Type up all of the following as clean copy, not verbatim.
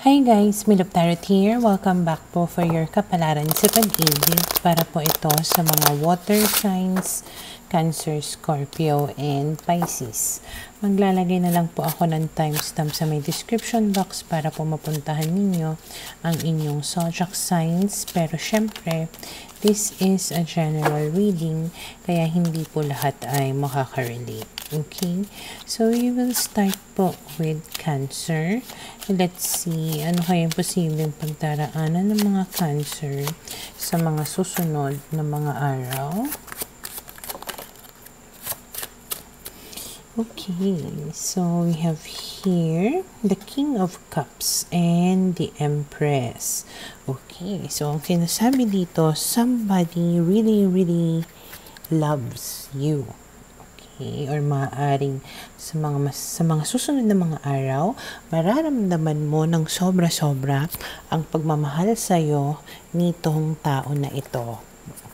Hi guys, Milop Tarot here. Welcome back po for your kapalaran sa pag-ibig. Para po ito sa mga water signs, Cancer, Scorpio, and Pisces. Maglalagay na lang po ako ng timestamp sa may description box para po mapuntahan ninyo ang inyong zodiac signs. Pero syempre, this is a general reading, kaya hindi po lahat ay makaka-relate. Okay, so we will start po with Cancer. Let's see, ano kaya posibleng pagdaraanan ng mga Cancer sa mga susunod na mga araw. Okay, so we have here the King of Cups and the Empress. Okay, so ang sinasabi dito, somebody really loves you. Okay, or maaaring sa mga susunod na mga araw, mararamdaman mo ng sobra-sobra ang pagmamahal sa iyo nitong tao na ito.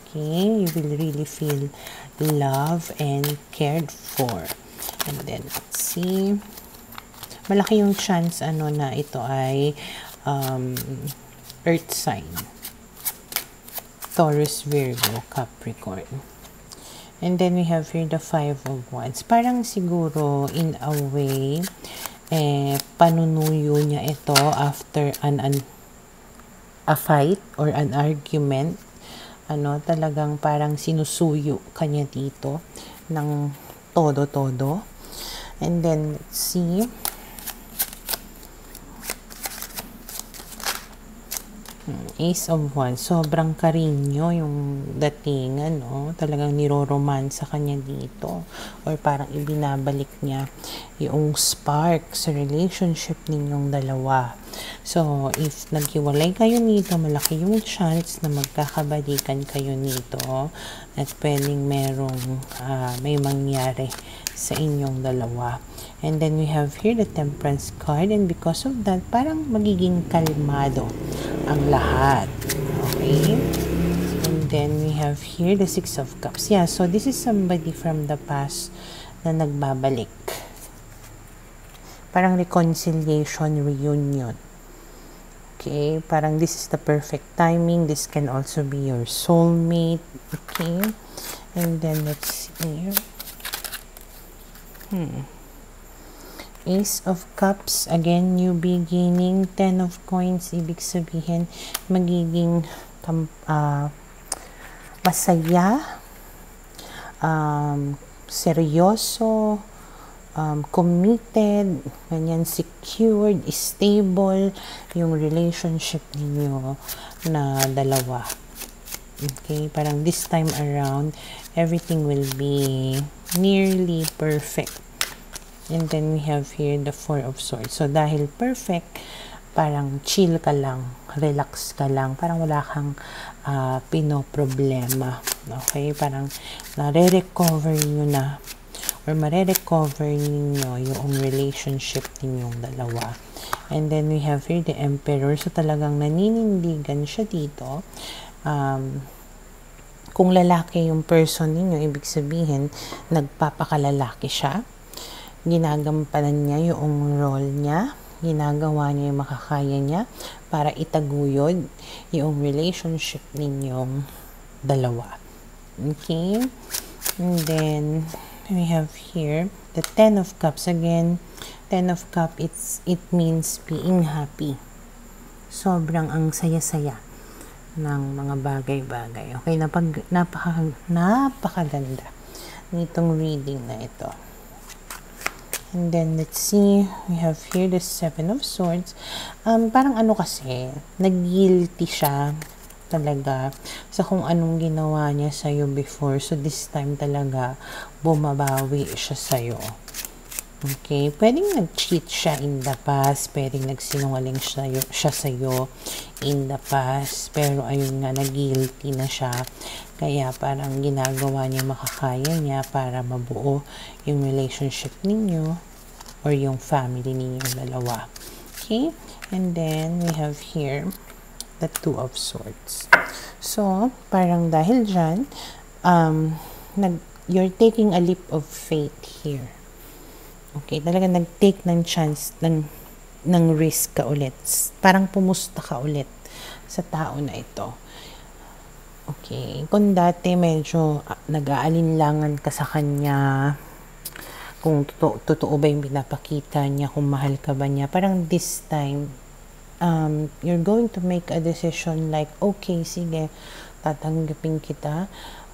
Okay, you will really feel love and cared for. And then, let's see. Malaki yung chance na ito ay earth sign. Taurus, Virgo, Capricorn. And then we have here the Five of Wands. Parang siguro, in a way, panunuyo niya ito after a fight or an argument. Talagang parang sinusuyo kanya dito ng todo-todo. And then, let's see. Ace of Wands, sobrang karinyo yung dating, talagang niroromansa kanya dito, or parang ibinabalik niya yung spark sa relationship ninyong dalawa. So, if naghiwalay kayo nito, malaki yung chance na magkakabalikan kayo nito at pwedeng may mangyari sa inyong dalawa. And then we have here the Temperance card, and because of that, parang magiging kalmado ang lahat. Okay? And then we have here the Six of Cups. Yeah, so this is somebody from the past na nagbabalik. Parang reconciliation, reunion. Okay? Parang this is the perfect timing. This can also be your soulmate. Okay? And then let's see here. Ace of Cups, again, new beginning. 10 of Coins, ibig sabihin, magiging masaya, seryoso, committed, ganyan, secured, stable, yung relationship ninyo na dalawa. Okay, parang this time around, everything will be nearly perfect. And then we have here the Four of Swords. So, dahil perfect, parang chill ka lang, relax ka lang, parang wala kang pinoproblema. Okay? Parang nare-recover nyo na, or mare-recover ninyo yung relationship ninyong dalawa. And then we have here the Emperor. So, talagang naninindigan siya dito. Kung lalaki yung person ninyo, ibig sabihin, nagpapakalalaki siya. Ginagampanan niya yung role niya, ginagawa niya yung makakaya niya para itaguyod yung relationship ninyong dalawa. Okay? And then, we have here the Ten of Cups. Again, Ten of Cups, it means being happy. Sobrang ang saya-saya ng mga bagay-bagay. Okay? Napakaganda nitong reading na ito. And then, let's see, we have here the Seven of Swords. Parang kasi, nag-guilty siya talaga sa kung anong ginawa niya sa'yo before. So, this time talaga, bumabawi siya sa'yo. Okay? Pwedeng nag-cheat siya in the past. Pwedeng nagsinungaling siya sa'yo in the past. Pero, ayun nga, nag-guilty na siya. Kaya parang ginagawa niya makakaya niya para mabuo yung relationship ninyo or yung family ninyong dalawa. Okay? And then, we have here the Two of Swords. So, parang dahil dyan, you're taking a leap of faith here. Okay? Talaga nag-take ng chance ng ng risk ka ulit. Parang pumusta ka ulit sa tao na ito. Okay, kung dati medyo nag-aalinlangan ka sa kanya, kung totoo ba yung pinapakita niya, kung mahal ka ba niya, parang this time, you're going to make a decision like, okay, sige, tatanggapin kita.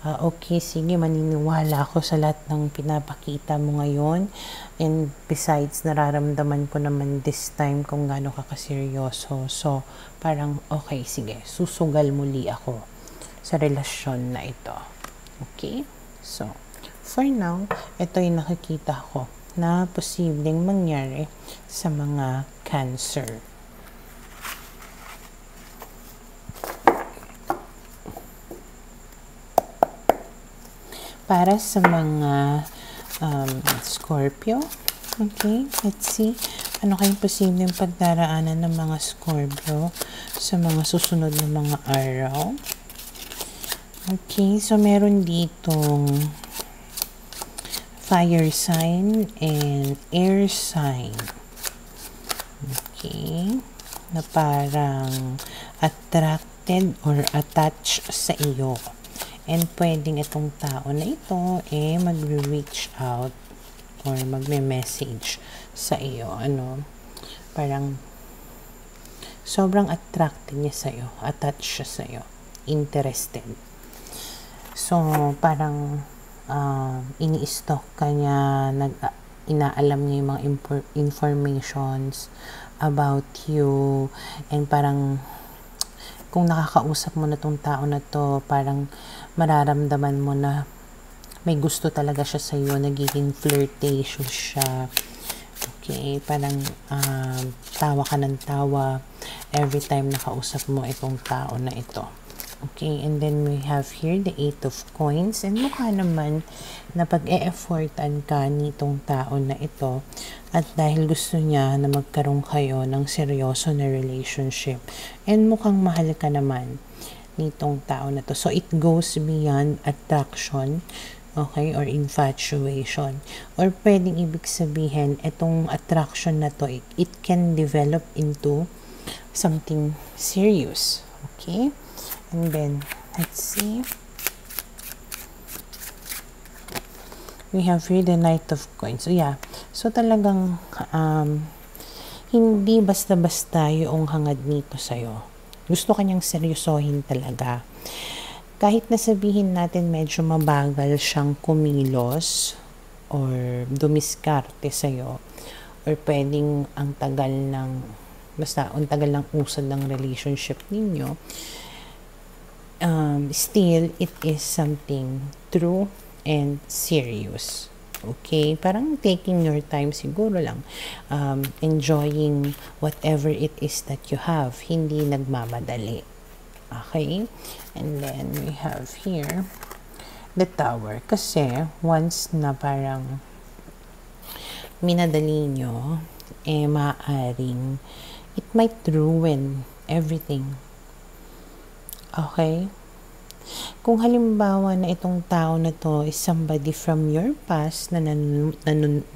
Okay, sige, maniniwala ako sa lahat ng pinapakita mo ngayon. And besides, nararamdaman ko naman this time kung gaano ka kaseryoso. So, parang, okay, sige, susugal muli ako sa relasyon na ito. Okay? So, for now, ito yung nakikita ko na posibleng mangyari sa mga Cancer. Para sa mga Scorpio, okay, let's see, ano kayong posibleng pagdaraanan ng mga Scorpio sa mga susunod na mga araw. Okay, so meron ditong fire sign and air sign. Okay, na parang attracted or attached sa iyo. And pwedeng itong tao na ito mag-reach out or magme-message sa iyo. Parang sobrang attracted niya sa iyo, attached siya sa iyo, interested. So, parang ini-stalk ka niya, inaalam niya yung mga informations about you, and parang kung nakakausap mo na tong tao na to, parang mararamdaman mo na may gusto talaga siya sa iyo, nagiging flirtatious siya. Okay, parang tawa ka ng tawa every time nakausap mo itong tao na ito. Okay, and then we have here the 8 of coins, and mukha naman na pag-e-effortan ka nitong tao na ito, at dahil gusto niya na magkaroon kayo ng seryoso na relationship, and mukhang mahal ka naman nitong tao na to. So it goes beyond attraction, okay, or infatuation, or pwedeng ibig sabihin itong attraction na to, it can develop into something serious. Okay, and then let's see, we have here the Knight of Coins. So yeah, so talagang hindi basta-basta yung hangad nito sa'yo. Gusto kanyang seryosohin talaga. Kahit nasabihin natin medyo mabagal siyang kumilos or dumiskarte sa'yo, or pwedeng ang tagal ng usad ng relationship ninyo, still it is something true and serious. Okay, parang taking your time siguro lang, enjoying whatever it is that you have, hindi nagmamadali. Okay, and then we have here the Tower, kasi once na parang minadali nyo, maaring it might ruin everything. Okay, kung halimbawa na itong tao na to is somebody from your past na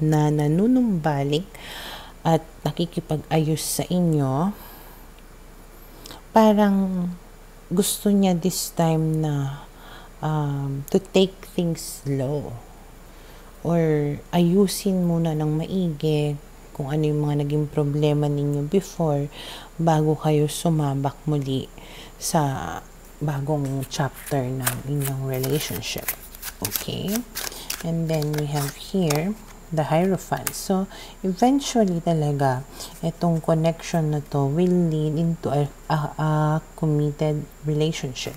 nanunumbalik at nakikipag-ayos sa inyo, parang gusto niya this time na to take things slow, or ayusin muna ng maigi kung ano yung mga naging problema ninyo before, bago kayo sumabak muli sa bagong chapter ng inyong relationship. Okay, and then we have here the Hierophant. So eventually talaga itong connection na to will lead into a committed relationship.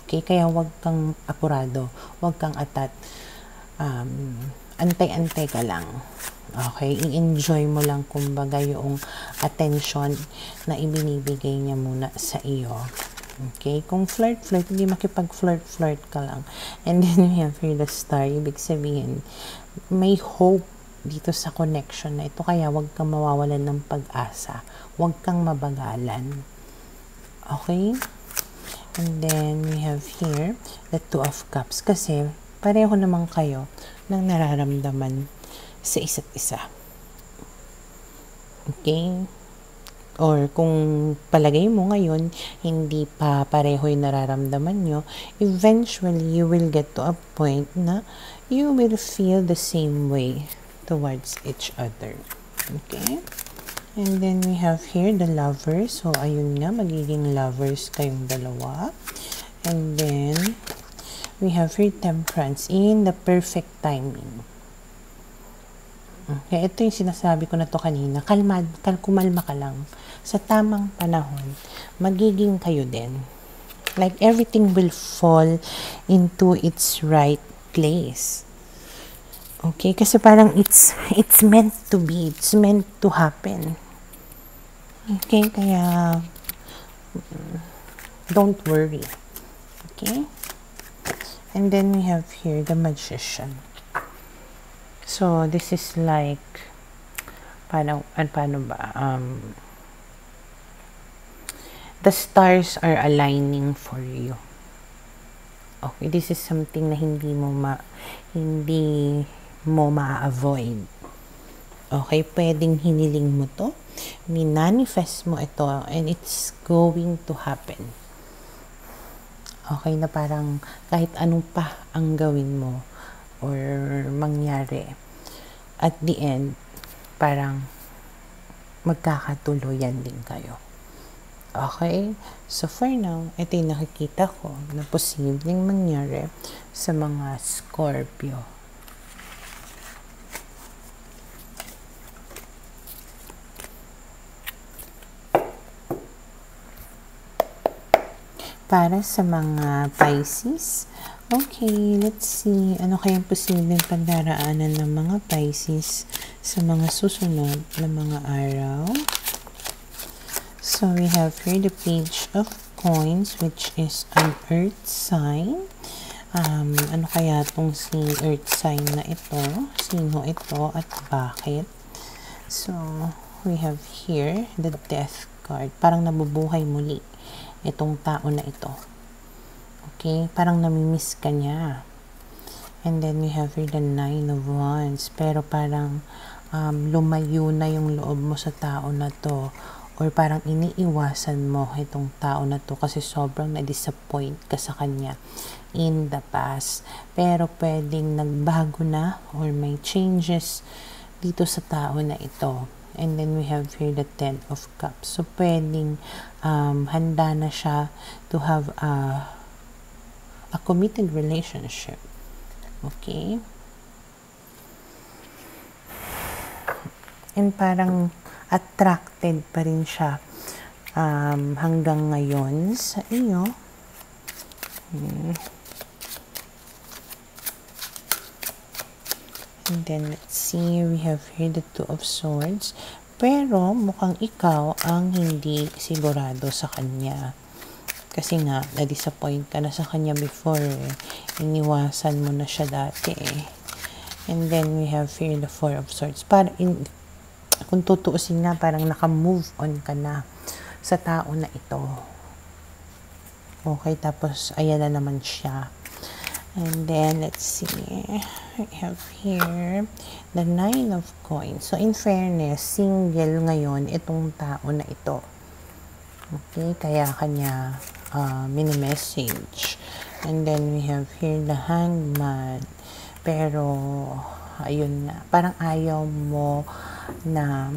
Okay, kaya wag kang apurado, wag kang atat, antay-antay ka lang. Okay, i-enjoy mo lang kumbaga yung attention na ibinibigay niya muna sa iyo. Okay, kung flirt, hindi makipag-flirt ka lang. And then we have here the Star, ibig sabihin, may hope dito sa connection na ito, kaya wag kang mawawalan ng pag-asa. Wag kang mabagalan. Okay? And then we have here the Two of Cups, kasi pareho naman kayo ng nararamdaman sa isa't isa. Okay? or kung palagay mo ngayon, hindi pa pareho yung nararamdaman nyo, eventually, you will get to a point na you will feel the same way towards each other. Okay? And then we have here the lovers. So, ayun nga, magiging lovers kayong dalawa. And then, we have here temperance in the perfect timing. Okay, ito yung sinasabi ko na to kanina. Kumalma ka lang. Sa tamang panahon, magiging kayo din. Like, everything will fall into its right place. Okay, kasi parang it's meant to be. It's meant to happen. Okay, kaya don't worry. Okay? And then we have here the magician. So, this is like, paano ba? The stars are aligning for you. Okay, this is something na hindi mo ma-avoid. Okay, pwedeng hiniling mo to, minanifest mo ito, and it's going to happen. Okay, na parang kahit anong pa ang gawin mo, or mangyari, at the end, parang magkakatuluyan din kayo. Okay? So, for now, ito yung nakikita ko na posibleng mangyari sa mga Scorpio. Para sa mga Pisces, okay, let's see. Ano kayang posibleng pagdaraanan ng mga Pisces sa mga susunod na mga araw? So, we have here the Page of Coins, which is an Earth sign. Ano kaya itong si Earth sign na ito? Sino ito at bakit? So, we have here the Death card. Parang nabubuhay muli itong tao na ito. Okay? Parang namimiss ka niya. And then we have here the Nine of Wands. Pero parang lumayo na yung loob mo sa tao na to. Or parang iniiwasan mo itong tao na to kasi sobrang na-disappoint ka sa kanya in the past. Pero pwedeng nagbago na or may changes dito sa tao na ito. And then we have here the Ten of Cups. So, pwedeng handa na siya to have a committed relationship. Okay? And parang attracted pa rin siya hanggang ngayon sa iyo. And then, let's see, we have here the Two of Swords. Pero, mukhang ikaw ang hindi sigurado sa kanya. Kasi nga, na-disappoint ka na sa kanya before. Iniwasan mo na siya dati. And then, we have here the Four of Swords. Kung tutuusin nga, parang naka-move on ka na sa tao na ito. Okay, tapos, ayan na naman siya. And then, let's see. We have here the Nine of Coins. So, in fairness, single ngayon itong tao na ito. Okay, kaya kanya mini-message. And then, we have here the Hangman. Pero, ayun na. Parang ayaw mo na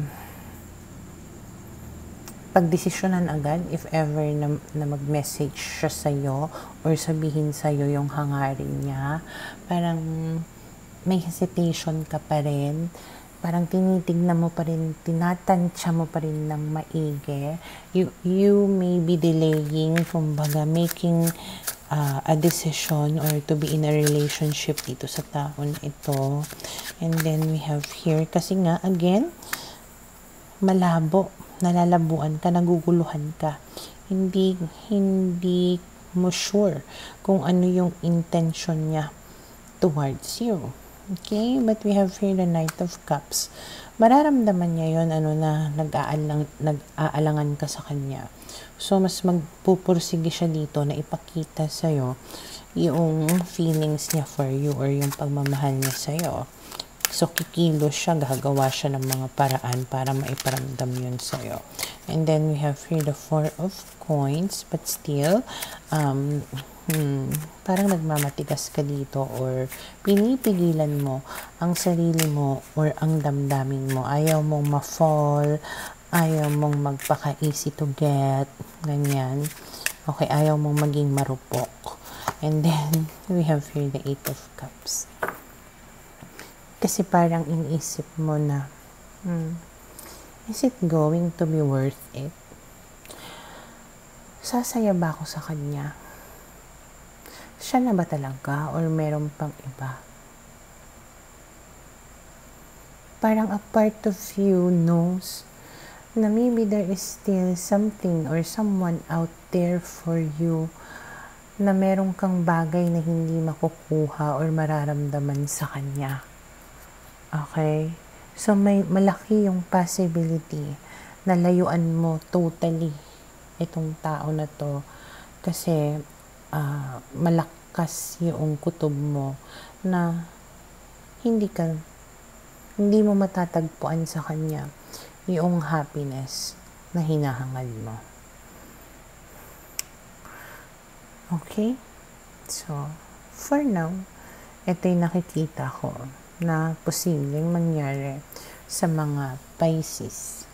pagdesisyonan agad if ever na mag-message siya sa'yo or sabihin sa'yo yung hangarin niya. Parang may hesitation ka pa rin. Parang tinitignan mo pa rin, tinatansya mo pa rin ng maigi. You may be delaying, kumbaga, making a decision or to be in a relationship dito sa tao na ito. And then we have here, kasi nga, again, malabo, nalalabuan ka, naguguluhan ka. Hindi mo sure kung ano yung intention niya towards you. Okay? But we have here the Knight of Cups. Mararamdaman niya yon na nag-aalangan ka sa kanya. So, mas magpupursige siya dito na ipakita sa'yo yung feelings niya for you or yung pagmamahal niya sa'yo. So, kikilos siya, gagawa siya ng mga paraan para maiparamdam yun sa'yo. And then, we have here the 4 of coins, but still, parang nagmamatigas ka dito or pinipigilan mo ang sarili mo or ang damdamin mo. Ayaw mong ma-fall, ayaw mong magpaka-easy to get, ganyan. Okay, ayaw mong maging marupok. And then, we have here the 8 of Cups. Kasi parang iniisip mo na, is it going to be worth it? Sasaya ba ako sa kanya? Siya na ba talaga or meron pang iba? Parang a part of you knows na maybe there is still something or someone out there for you na meron kang bagay na hindi makukuha or mararamdaman sa kanya. Okay? So, may malaki yung possibility na layuan mo totally itong tao na to kasi malakas yung kutob mo na hindi mo matatagpuan sa kanya yung happiness na hinahangad mo. Okay? So, for now, ito yung nakikita ko na posibleng mangyari sa mga Pisces.